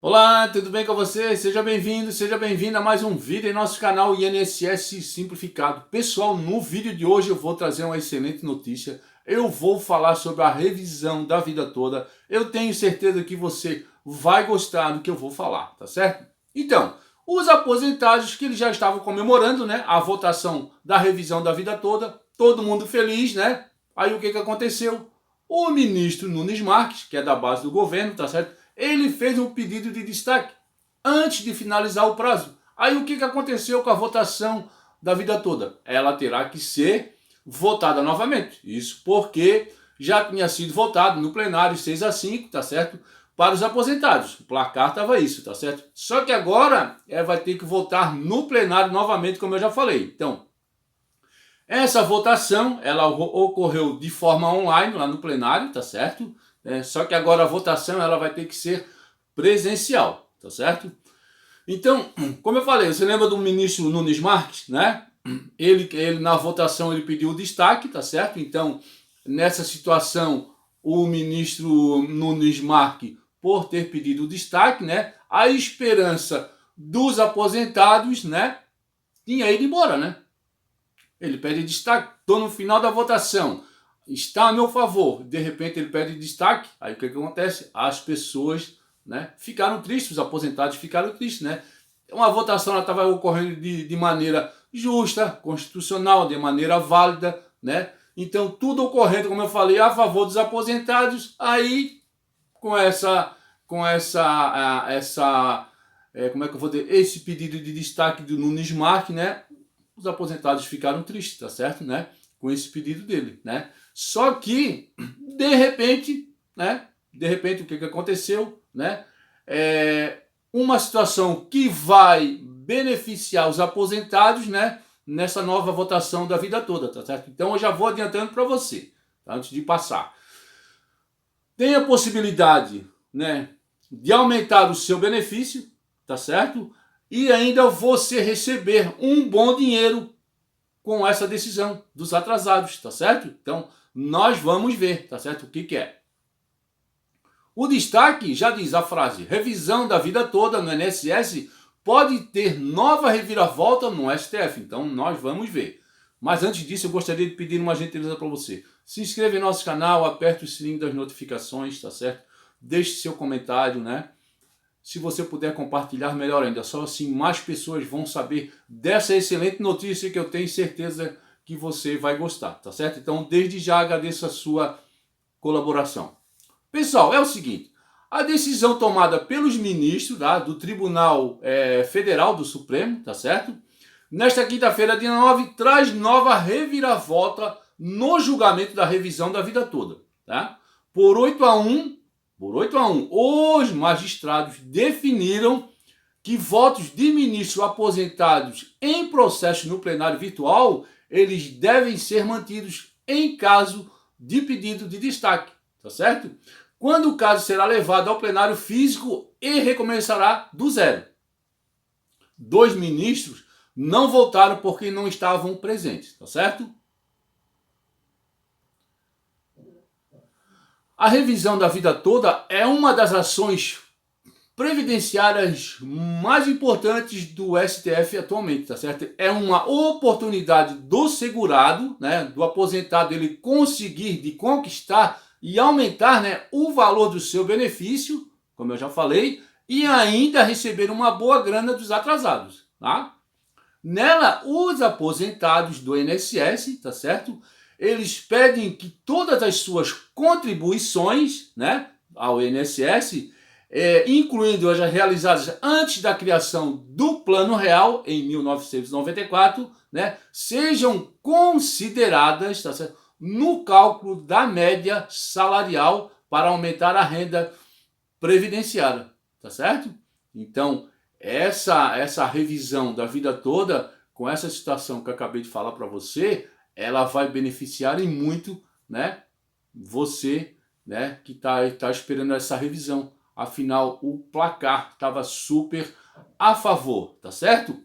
Olá, tudo bem com você? Seja bem-vindo, seja bem-vinda a mais um vídeo em nosso canal INSS Simplificado. Pessoal, no vídeo de hoje eu vou trazer uma excelente notícia. Eu vou falar sobre a revisão da vida toda. Eu tenho certeza que você vai gostar do que eu vou falar, tá certo? Então, os aposentados que eles já estavam comemorando, né, a votação da revisão da vida toda, todo mundo feliz, né? Aí o que aconteceu? O ministro Nunes Marques, que é da base do governo, tá certo? Ele fez um pedido de destaque antes de finalizar o prazo. Aí o que aconteceu com a votação da vida toda? Ela terá que ser votada novamente. Isso porque já tinha sido votado no plenário 6-5, tá certo? Para os aposentados. O placar estava isso, tá certo? Só que agora vai ter que votar no plenário novamente, como eu já falei. Então, essa votação, ela ocorreu de forma online lá no plenário, tá certo? Só que agora a votação ela vai ter que ser presencial, tá certo? Então, como eu falei, você lembra do ministro Nunes Marques, né? Ele na votação ele pediu destaque, tá certo? Então, nessa situação, o ministro Nunes Marques, por ter pedido destaque, né? A esperança dos aposentados, né? Tinha ido embora, né? Ele pede destaque, estou no final da votação, está a meu favor, de repente ele pede destaque, aí o que acontece? As pessoas, né, ficaram tristes, os aposentados ficaram tristes, né? Uma votação estava ocorrendo de maneira justa, constitucional, de maneira válida, né? Então tudo ocorrendo, como eu falei, a favor dos aposentados, aí como é que eu vou dizer, esse pedido de destaque do Nunes Marques, né? Os aposentados ficaram tristes, tá certo, né? Com esse pedido dele, né? Só que, de repente, né? De repente, o que aconteceu, né? Uma situação que vai beneficiar os aposentados, né? Nessa nova votação da vida toda, tá certo? Então, eu já vou adiantando para você, tá? Antes de passar. Tem a possibilidade, né? De aumentar o seu benefício, tá certo? E ainda você receber um bom dinheiro com essa decisão dos atrasados, tá certo? Então, nós vamos ver, tá certo? O que é. O destaque já diz a frase: revisão da vida toda no INSS pode ter nova reviravolta no STF. Então, nós vamos ver. Mas antes disso, eu gostaria de pedir uma gentileza para você. Se inscreva em nosso canal, aperte o sininho das notificações, tá certo? Deixe seu comentário, né? Se você puder compartilhar, melhor ainda. Só assim mais pessoas vão saber dessa excelente notícia que eu tenho certeza que você vai gostar, tá certo? Então, desde já agradeço a sua colaboração. Pessoal, é o seguinte. A decisão tomada pelos ministros do Tribunal Federal do Supremo, tá certo? Nesta quinta-feira, dia 9, traz nova reviravolta no julgamento da revisão da vida toda, tá? Por 8-1, os magistrados definiram que votos de ministros aposentados em processo no plenário virtual, eles devem ser mantidos em caso de pedido de destaque, tá certo? Quando o caso será levado ao plenário físico e recomeçará do zero. 2 ministros não votaram porque não estavam presentes, tá certo? A revisão da vida toda é uma das ações previdenciárias mais importantes do STF atualmente, tá certo? É uma oportunidade do segurado, né, do aposentado, ele conseguir de conquistar e aumentar, né, o valor do seu benefício, como eu já falei, e ainda receber uma boa grana dos atrasados, tá? Nela, os aposentados do INSS, tá certo? Eles pedem que todas as suas contribuições, né, ao INSS, incluindo as realizadas antes da criação do Plano Real, em 1994, né, sejam consideradas, tá certo, no cálculo da média salarial para aumentar a renda previdenciária, tá certo? Então, essa revisão da vida toda, com essa situação que eu acabei de falar para você, ela vai beneficiar em muito, né, você, né, que tá esperando essa revisão. Afinal, o placar estava super a favor, tá certo?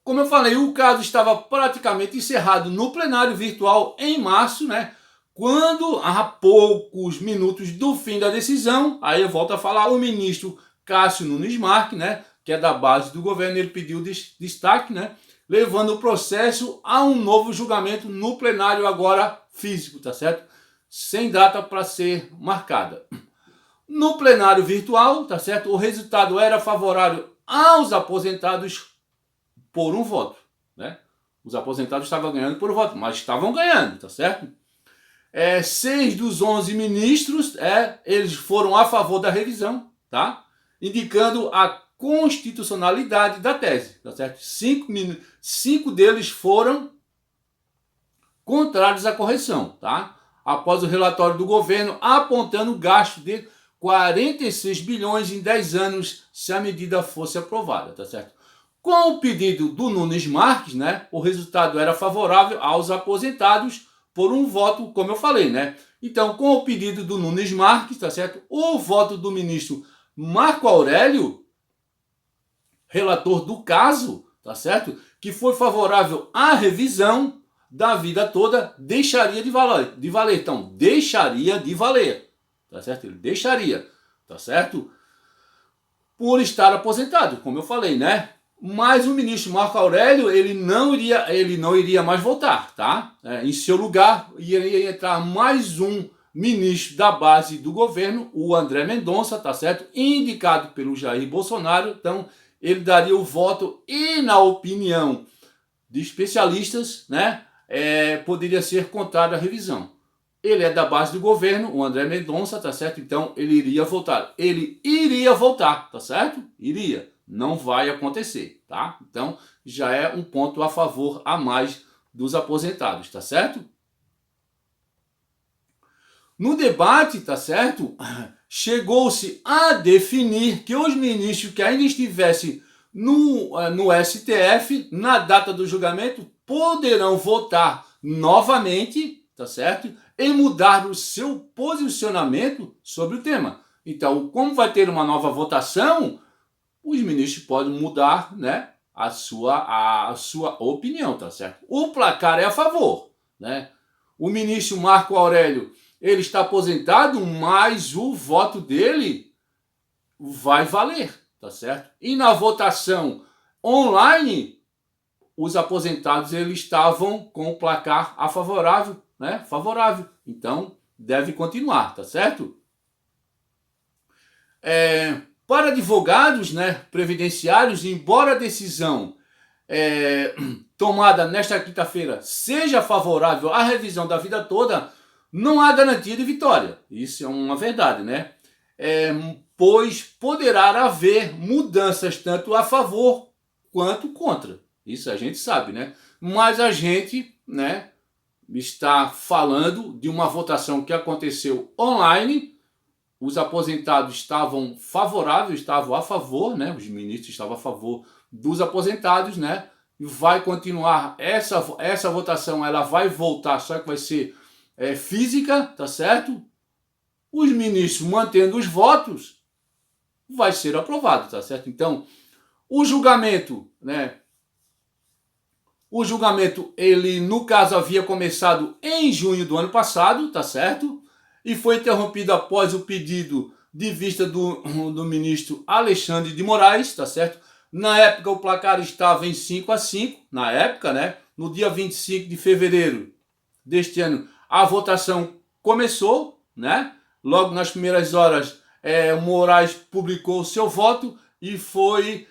Como eu falei, o caso estava praticamente encerrado no plenário virtual em março, né, Quando, a poucos minutos do fim da decisão, aí eu volto a falar, o ministro Cássio Nunes Marques, né, que é da base do governo, ele pediu destaque, né, levando o processo a um novo julgamento no plenário agora físico, tá certo? Sem data para ser marcada. No plenário virtual, tá certo? O resultado era favorável aos aposentados por um voto, né? Os aposentados estavam ganhando por um voto, mas estavam ganhando, tá certo? 6 dos 11 ministros, eles foram a favor da revisão, tá? Indicando a constitucionalidade da tese, tá certo? 5 deles foram contrários à correção, tá? Após o relatório do governo apontando o gasto de 46 bilhões em 10 anos se a medida fosse aprovada, tá certo? Com o pedido do Nunes Marques, né, o resultado era favorável aos aposentados por um voto, como eu falei, né? Então, com o pedido do Nunes Marques, tá certo? O voto do ministro Marco Aurélio, relator do caso, tá certo? Que foi favorável à revisão da vida toda, deixaria de valer. Então, deixaria de valer, tá certo? Ele deixaria, tá certo? Por estar aposentado, como eu falei, né? Mas o ministro Marco Aurélio, ele não iria mais votar, tá? Em seu lugar, iria entrar mais um ministro da base do governo, o André Mendonça, tá certo? Indicado pelo Jair Bolsonaro. Então, ele daria o voto e, na opinião de especialistas, né, poderia ser contrário à revisão. Ele é da base do governo, o André Mendonça, tá certo? Então, ele iria votar. Ele iria votar, tá certo? Iria. Não vai acontecer, tá? Então, já é um ponto a favor a mais dos aposentados, tá certo? No debate, tá certo? Chegou-se a definir que os ministros que ainda estivessem no STF, na data do julgamento, poderão votar novamente, tá certo? E mudar o seu posicionamento sobre o tema. Então, como vai ter uma nova votação, os ministros podem mudar, né, a sua opinião, tá certo? O placar é a favor, né? O ministro Marco Aurélio, ele está aposentado, mas o voto dele vai valer, tá certo? E na votação online, os aposentados eles estavam com o placar a favorável, né? Favorável. Então, deve continuar, tá certo? Para advogados, né, previdenciários, embora a decisão tomada nesta quinta-feira seja favorável à revisão da vida toda, não há garantia de vitória. Isso é uma verdade, né? Pois poderá haver mudanças tanto a favor quanto contra. Isso a gente sabe, né? Mas a gente, né, está falando de uma votação que aconteceu online. Os aposentados estavam favoráveis, estavam a favor, né? Os ministros estavam a favor dos aposentados, né? E vai continuar essa votação, ela vai voltar, só que vai ser física, tá certo? Os ministros mantendo os votos, vai ser aprovado, tá certo? Então, o julgamento, né? O julgamento, ele, no caso, havia começado em junho do ano passado, tá certo? E foi interrompido após o pedido de vista do ministro Alexandre de Moraes, tá certo? Na época, o placar estava em 5-5, na época, né? No dia 25 de fevereiro deste ano, a votação começou, né? Logo nas primeiras horas, o Moraes publicou o seu voto e foi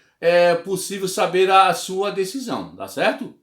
possível saber a sua decisão, tá certo?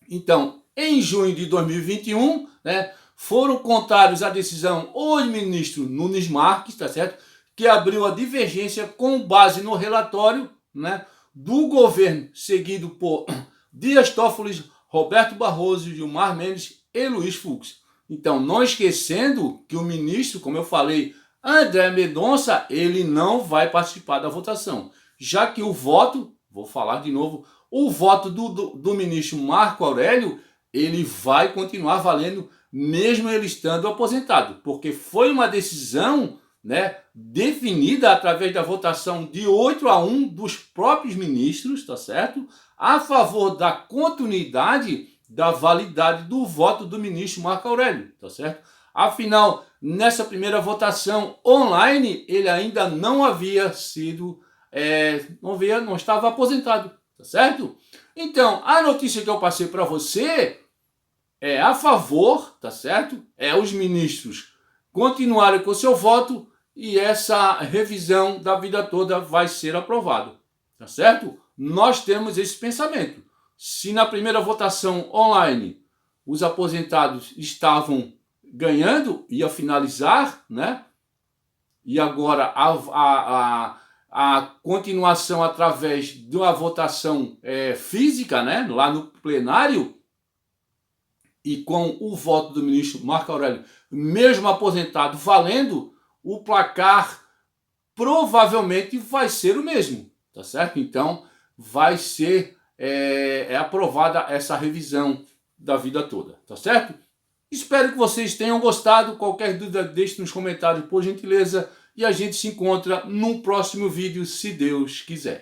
Então, em junho de 2021, né, foram contrários à decisão o ministro Nunes Marques, tá certo? Que abriu a divergência com base no relatório, né, do governo, seguido por Dias Toffoli, Roberto Barroso, Gilmar Mendes e Luiz Fux. Então, não esquecendo que o ministro, como eu falei, André Mendonça, ele não vai participar da votação, já que o voto, vou falar de novo, o voto do ministro Marco Aurélio, ele vai continuar valendo mesmo ele estando aposentado, porque foi uma decisão, né, definida através da votação de 8-1 dos próprios ministros, tá certo? A favor da continuidade da validade do voto do ministro Marco Aurélio, tá certo? Afinal, nessa primeira votação online, ele ainda não havia sido, não estava aposentado, tá certo? Então, a notícia que eu passei para você é a favor, tá certo? Os ministros continuarem com seu voto e essa revisão da vida toda vai ser aprovada, tá certo? Nós temos esse pensamento. Se na primeira votação online os aposentados estavam ganhando, ia finalizar, né? E agora a continuação através de uma votação física, né? Lá no plenário, e com o voto do ministro Marco Aurélio, mesmo aposentado, valendo, o placar provavelmente vai ser o mesmo, tá certo? Então, vai ser aprovada essa revisão da vida toda, tá certo? Espero que vocês tenham gostado. Qualquer dúvida, deixe nos comentários, por gentileza. E a gente se encontra num próximo vídeo, se Deus quiser.